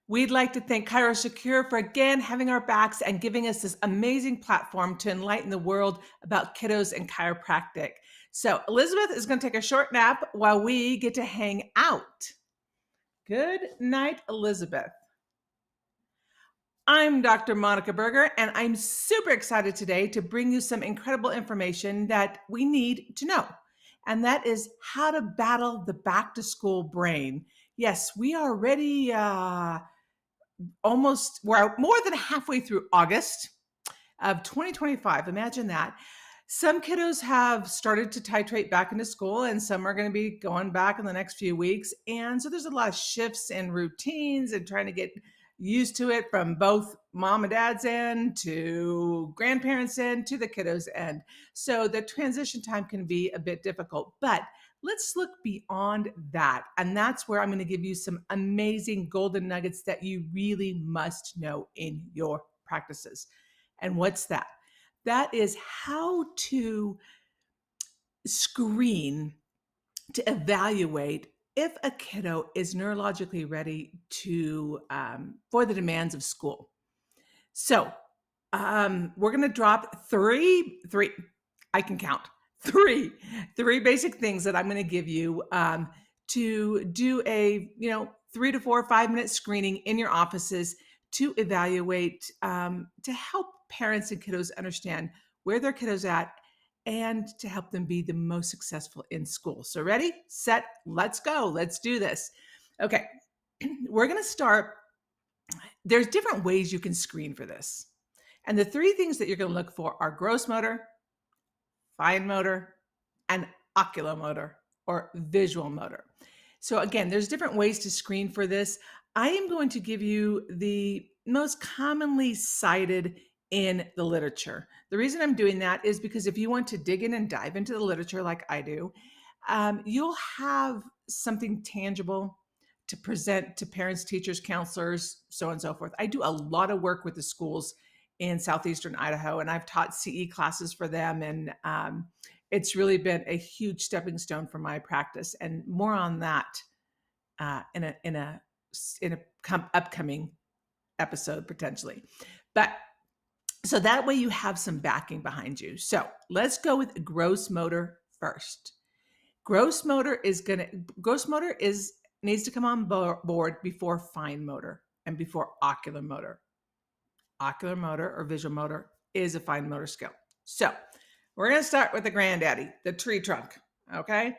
We'd like to thank ChiroSecure for again having our backs and giving us this amazing platform to enlighten the world about kiddos and chiropractic. So Elizabeth is going to take a short nap while we get to hang out. Good night, Elizabeth. I'm Dr. Monika Buerger, and I'm super excited today to bring you some incredible information that we need to know. And that is how to battle the back to school brain. Yes, we are ready. We're more than halfway through August of 2025. Imagine that. Some kiddos have started to titrate back into school, and some are going to be going back in the next few weeks. And so there's a lot of shifts in routines and trying to get used to it from both mom and dad's end to grandparents' end to the kiddos' end. So the transition time can be a bit difficult, but let's look beyond that. And that's where I'm going to give you some amazing golden nuggets that you really must know in your practices. And what's that? That is how to screen to evaluate if a kiddo is neurologically ready to for the demands of school. So we're going to drop three. I can count three basic things that I'm going to give you to do a 3 to 4 or 5 minute screening in your offices to evaluate to help parents and kiddos understand where their kiddos at and to help them be the most successful in school. So ready, set, let's go. Let's do this. Okay, we're going to start. There's different ways you can screen for this. And the three things that you're going to look for are gross motor, fine motor, and oculomotor or visual motor. So again, there's different ways to screen for this. I am going to give you the most commonly cited in the literature. The reason I'm doing that is because if you want to dig in and dive into the literature like I do, you'll have something tangible to present to parents, teachers, counselors, so on and so forth. I do a lot of work with the schools in southeastern Idaho, and I've taught CE classes for them, and it's really been a huge stepping stone for my practice. And more on that in a upcoming episode potentially. But so that way you have some backing behind you. So let's go with gross motor first. Gross motor needs to come on board before fine motor and before ocular motor. Ocular motor or visual motor is a fine motor skill. So we're going to start with the granddaddy, the tree trunk. Okay.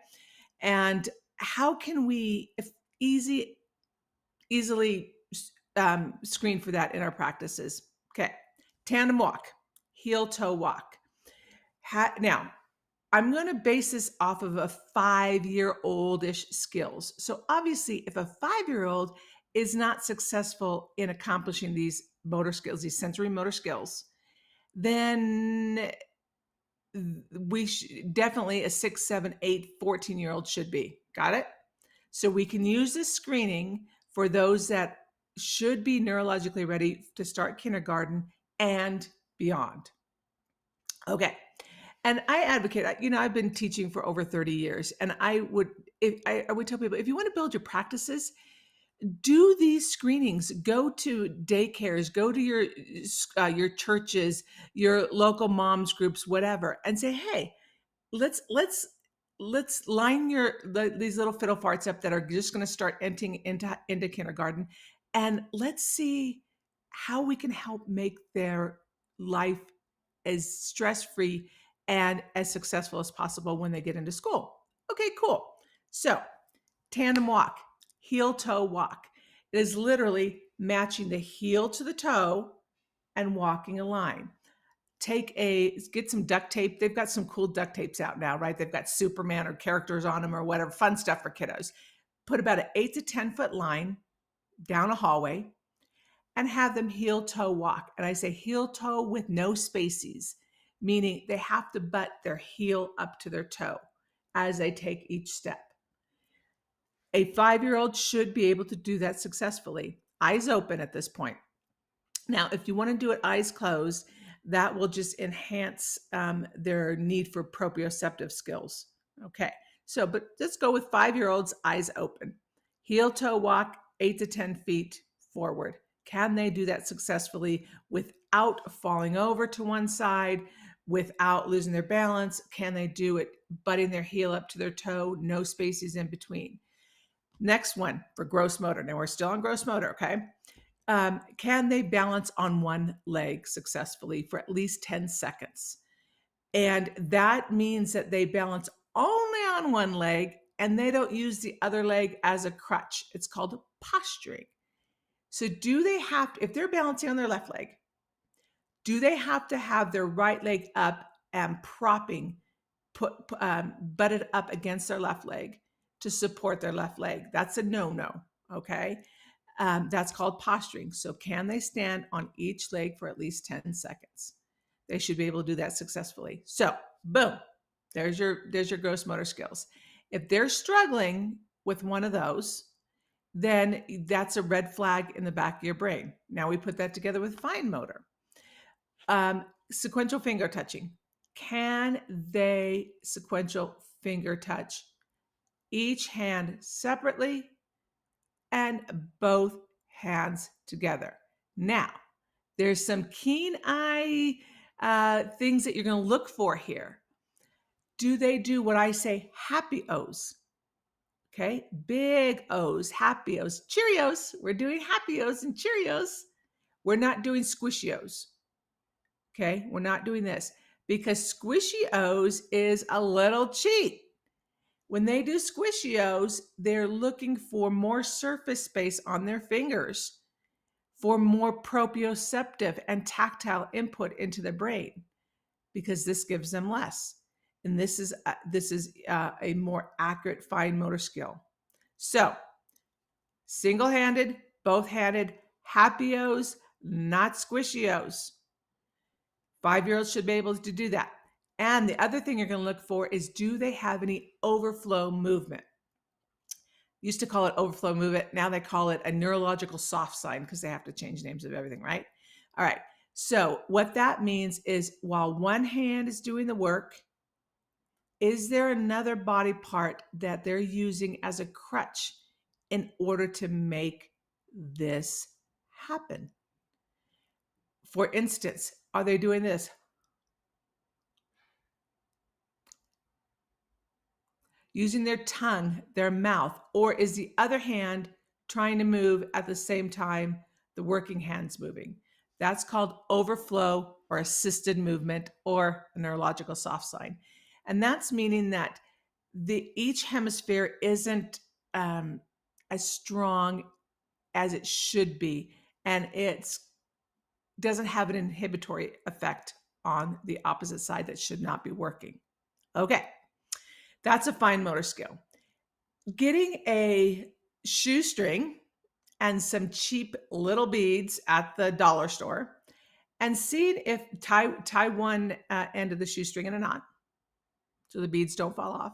And how can we easily screen for that in our practices? Okay. Tandem walk, heel toe walk. Now, I'm going to base this off of a 5-year-old-ish skills. So obviously, if a 5-year-old is not successful in accomplishing these motor skills, these sensory motor skills, then definitely a 6, 7, 8, 14-year-old should be. Got it? So we can use this screening for those that should be neurologically ready to start kindergarten and beyond. Okay. And I advocate, I've been teaching for over 30 years, and I would tell people, if you want to build your practices, do these screenings. Go to daycares, go to your churches, your local moms groups, whatever, and say, hey, let's line these little fiddle farts up that are just going to start entering into kindergarten, and let's see how we can help make their life as stress-free and as successful as possible when they get into school. Okay, cool. So tandem walk, heel toe walk. It is literally matching the heel to the toe and walking a line. Get some duct tape. They've got some cool duct tapes out now, right? They've got Superman or characters on them or whatever, fun stuff for kiddos. Put about an 8 to 10 foot line down a hallway and have them heel toe walk. And I say heel toe with no spaces, meaning they have to butt their heel up to their toe as they take each step. A 5-year-old should be able to do that successfully, eyes open at this point. Now, if you want to do it eyes closed, that will just enhance their need for proprioceptive skills. Okay, but let's go with 5-year-olds, eyes open. Heel toe walk, 8 to 10 feet forward. Can they do that successfully without falling over to one side, without losing their balance? Can they do it butting their heel up to their toe, no spaces in between? Next one for gross motor. Now we're still on gross motor, okay? Can they balance on one leg successfully for at least 10 seconds? And that means that they balance only on one leg and they don't use the other leg as a crutch. It's called posturing. So do they have to, if they're balancing on their left leg, do they have to have their right leg up and propping, butted up against their left leg to support their left leg? That's a no-no, okay? That's called posturing. So can they stand on each leg for at least 10 seconds? They should be able to do that successfully. So boom, there's your gross motor skills. If they're struggling with one of those, then that's a red flag in the back of your brain. Now we put that together with fine motor. Sequential finger touching. Can they sequential finger touch each hand separately and both hands together? Now, there's some keen eye things that you're going to look for here. Do they do what I say, happy O's? Okay, big O's, happy O's. Cheerios, we're doing happy O's and Cheerios. We're not doing squishy O's. Okay, we're not doing this because squishy O's is a little cheat. When they do squishy O's, they're looking for more surface space on their fingers for more proprioceptive and tactile input into the brain because this gives them less. And this is a more accurate fine motor skill. So single-handed, both-handed, happy O's, not squishy O's. 5-year-olds should be able to do that. And the other thing you're going to look for is, do they have any overflow movement? Used to call it overflow movement. Now they call it a neurological soft sign because they have to change names of everything, right? All right. So what that means is while one hand is doing the work, is there another body part that they're using as a crutch in order to make this happen? For instance, are they doing this? Using their tongue, their mouth, or is the other hand trying to move at the same time the working hand's moving? That's called overflow or assisted movement or a neurological soft sign. And that's meaning that each hemisphere isn't as strong as it should be, and it doesn't have an inhibitory effect on the opposite side that should not be working. Okay, that's a fine motor skill. Getting a shoestring and some cheap little beads at the dollar store and seeing if tie one end of the shoestring in a knot so the beads don't fall off.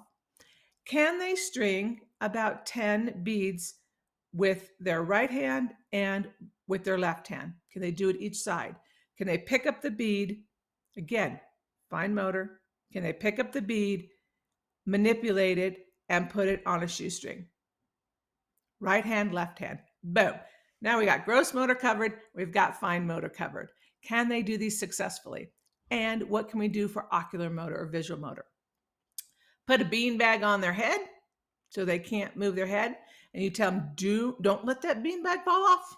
Can they string about 10 beads with their right hand and with their left hand? Can they do it each side? Can they pick up the bead? Again, fine motor. Can they pick up the bead, manipulate it, and put it on a shoestring? Right hand, left hand. Boom. Now we got gross motor covered. We've got fine motor covered. Can they do these successfully? And what can we do for ocular motor or visual motor? Put a beanbag on their head so they can't move their head. And you tell them, don't let that beanbag fall off.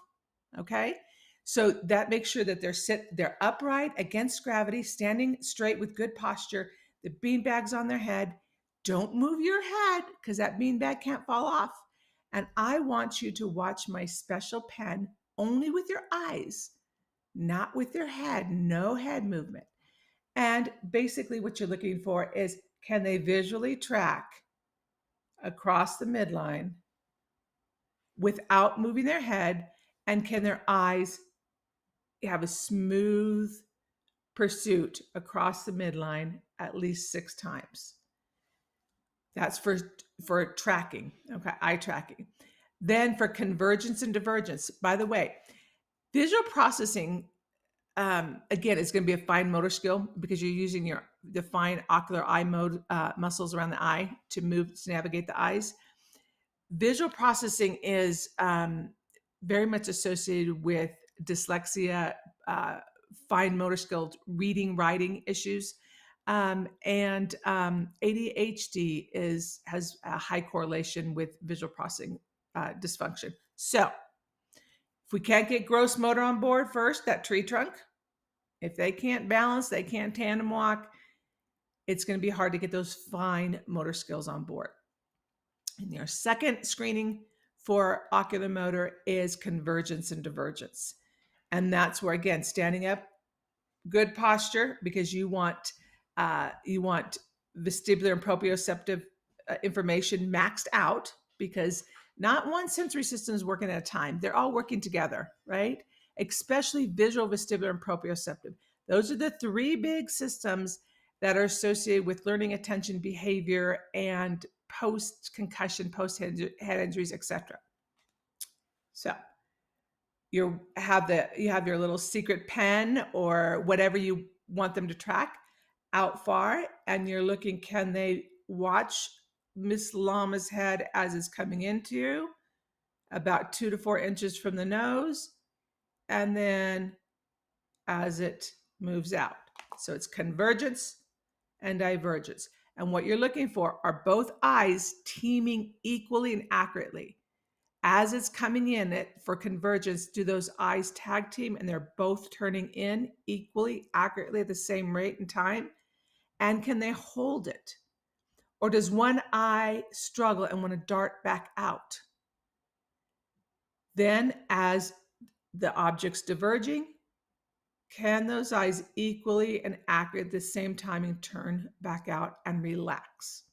Okay? So that makes sure that they're upright against gravity, standing straight with good posture. The beanbag's on their head. Don't move your head because that beanbag can't fall off. And I want you to watch my special pen only with your eyes, not with your head, no head movement. And basically what you're looking for is, can they visually track across the midline without moving their head? And can their eyes have a smooth pursuit across the midline at least 6 times? That's for tracking, okay, eye tracking. Then for convergence and divergence, by the way, visual processing, again, is going to be a fine motor skill because you're using the fine ocular eye muscles around the eye to navigate the eyes. Visual processing is very much associated with dyslexia, fine motor skills, reading, writing issues. And ADHD has a high correlation with visual processing dysfunction. So if we can't get gross motor on board first, that tree trunk, if they can't balance, they can't tandem walk, it's going to be hard to get those fine motor skills on board. And your second screening for ocular motor is convergence and divergence. And that's where, again, standing up, good posture, because you want vestibular and proprioceptive information maxed out, because not one sensory system is working at a time. They're all working together, right? Especially visual, vestibular, and proprioceptive. Those are the three big systems that are associated with learning, attention, behavior, and post-concussion, post-head injuries, etc. So you have your little secret pen or whatever you want them to track out far, and you're looking, can they watch Miss Llama's head as it's coming into you, about 2 to 4 inches from the nose, and then as it moves out. So it's convergence and divergence. And what you're looking for are both eyes teaming equally and accurately. As it's coming in for convergence, do those eyes tag team and they're both turning in equally, accurately at the same rate and time? And can they hold it? Or does one eye struggle and want to dart back out? Then as the object's diverging, can those eyes equally and accurately at the same timing turn back out and relax?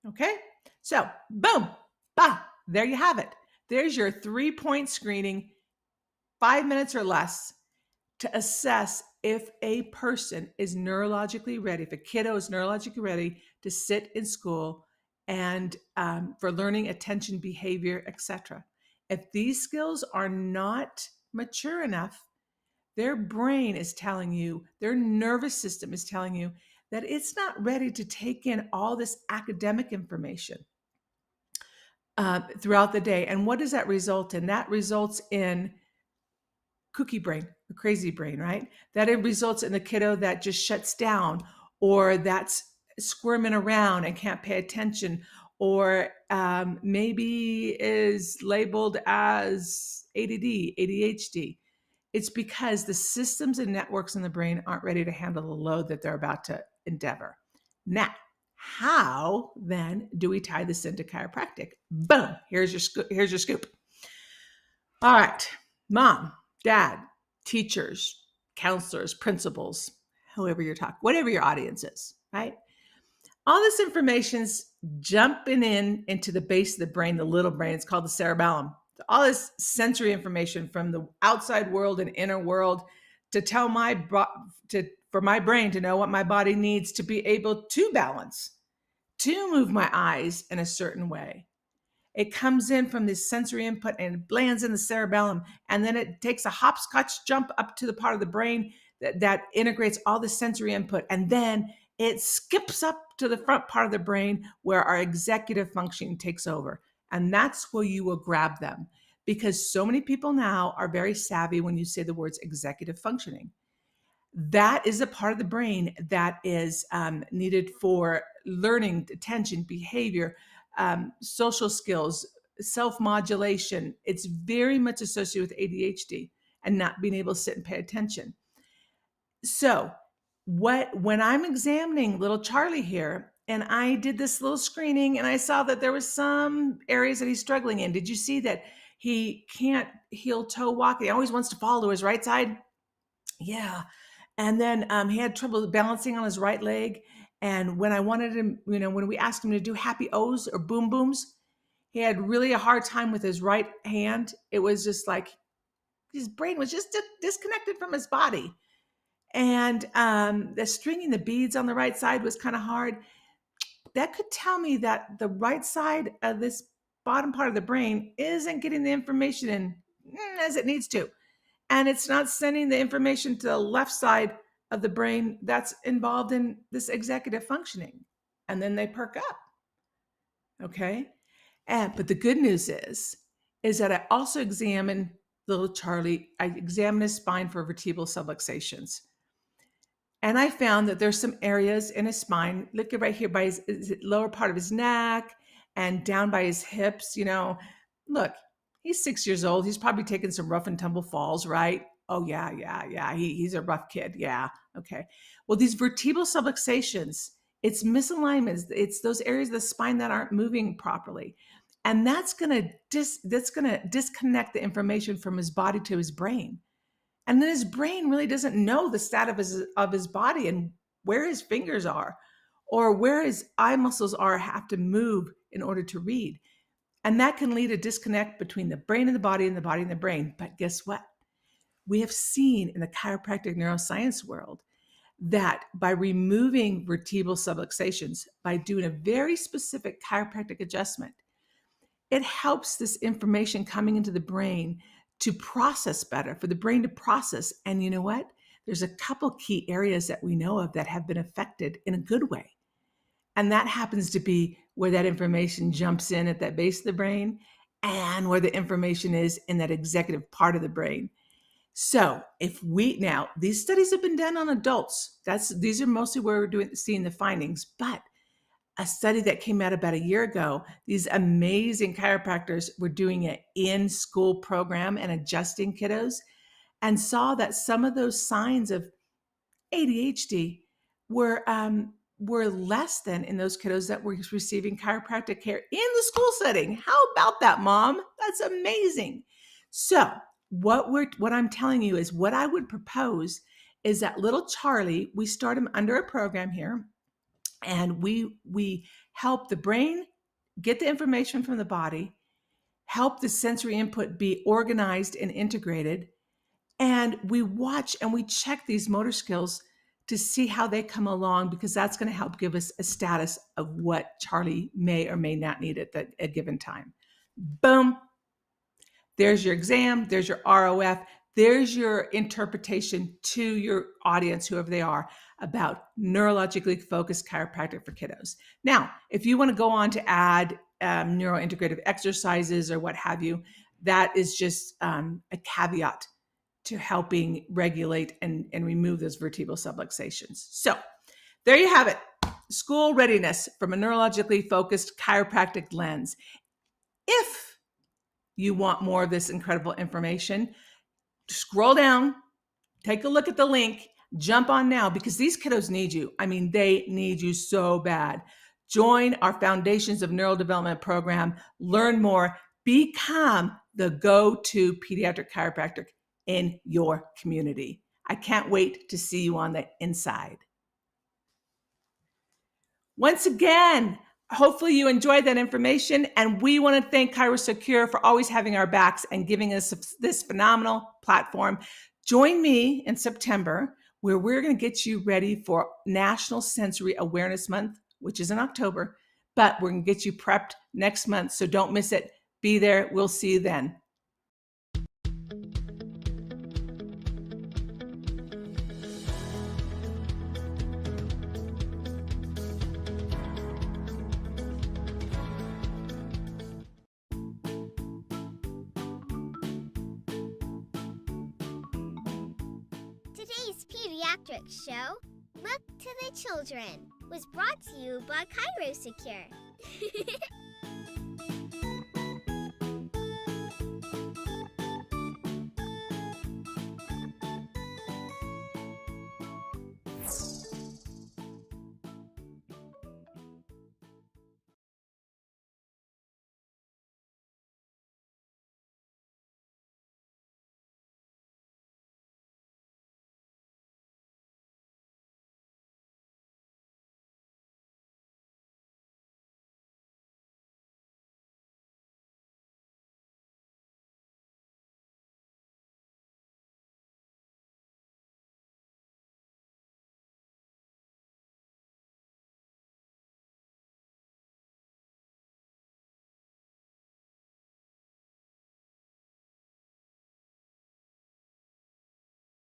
Okay, so boom, bah, there you have it. There's your 3-point screening, 5 minutes or less, to assess if a person is neurologically ready, if a kiddo is neurologically ready to sit in school and for learning, attention, behavior, etc. If these skills are not mature enough, their brain is telling you, their nervous system is telling you that it's not ready to take in all this academic information throughout the day. And what does that result in? That results in kooky brain, or crazy brain, right? That it results in the kiddo that just shuts down, or that's squirming around and can't pay attention, or maybe is labeled as ADD, ADHD. It's because the systems and networks in the brain aren't ready to handle the load that they're about to endeavor. Now, how then do we tie this into chiropractic? Boom, here's your scoop. All right, mom, dad, teachers, counselors, principals, whoever you're talking, whatever your audience is, right? All this information's jumping into the base of the brain, the little brain. It's called the cerebellum. All this sensory information from the outside world and inner world to tell for my brain to know what my body needs to be able to balance, to move my eyes in a certain way. It comes in from this sensory input and it lands in the cerebellum, and then it takes a hopscotch jump up to the part of the brain that integrates all the sensory input, and then it skips up to the front part of the brain where our executive functioning takes over. And that's where you will grab them, because so many people now are very savvy when you say the words executive functioning. That is a part of the brain that is needed for learning, attention, behavior, social skills, self-modulation. It's very much associated with ADHD and not being able to sit and pay attention. So when I'm examining little Charlie here, and I did this little screening and I saw that there was some areas that he's struggling in. Did you see that he can't heel toe walk? He always wants to fall to his right side. Yeah. And then he had trouble balancing on his right leg. And when I wanted him, when we asked him to do happy O's or boom booms, he had really a hard time with his right hand. It was just like his brain was just disconnected from his body. And the stringing the beads on the right side was kind of hard. That could tell me that the right side of this bottom part of the brain isn't getting the information in as it needs to. And it's not sending the information to the left side of the brain that's involved in this executive functioning. And then they perk up. Okay. But the good news is is that I also examine little Charlie. I examine his spine for vertebral subluxations. And I found that there's some areas in his spine, look at right here by his lower part of his neck and down by his hips. Look, he's 6 years old. He's probably taken some rough and tumble falls, right? Oh, yeah. He's a rough kid. Yeah. Okay. Well, these vertebral subluxations, it's misalignments. It's those areas of the spine that aren't moving properly. And that's going to disconnect the information from his body to his brain. And then his brain really doesn't know the status of his body and where his fingers are or where his eye muscles have to move in order to read. And that can lead to disconnect between the brain and the body and the body and the brain. But guess what? We have seen in the chiropractic neuroscience world that by removing vertebral subluxations, by doing a very specific chiropractic adjustment, it helps this information coming into the brain to process better, for the brain to process. And you know what? There's a couple key areas that we know of that have been affected in a good way. And that happens to be where that information jumps in at that base of the brain and where the information is in that executive part of the brain. So these studies have been done on adults. These are mostly where we're seeing the findings, but a study that came out about a year ago, these amazing chiropractors were doing it in school program and adjusting kiddos and saw that some of those signs of ADHD were less than in those kiddos that were receiving chiropractic care in the school setting. How about that, Mom? That's amazing. So what I'm telling you is what I would propose is that little Charlie, we start him under a program here. And we help the brain get the information from the body, help the sensory input be organized and integrated, and we watch and we check these motor skills to see how they come along, because that's going to help give us a status of what Charlie may or may not need at a given time. Boom. There's your exam. There's your ROF. There's your interpretation to your audience, whoever they are, about neurologically focused chiropractic for kiddos. Now, if you want to go on to add neurointegrative exercises or what have you, that is just a caveat to helping regulate and remove those vertebral subluxations. So there you have it. School readiness from a neurologically focused chiropractic lens. If you want more of this incredible information, scroll down, take a look at the link, jump on now, because these kiddos need you. I mean, they need you so bad. Join our Foundations of Neuro-Development program, learn more, become the go-to pediatric chiropractor in your community. I can't wait to see you on the inside. Once again, hopefully you enjoyed that information, and we want to thank ChiroSecure for always having our backs and giving us this phenomenal platform. Join me in September, where we're going to get you ready for National Sensory Awareness Month, which is in October, but we're going to get you prepped next month, so don't miss it. Be there. We'll see you then. Today's pediatric show, Look to the Children, was brought to you by ChiroSecure.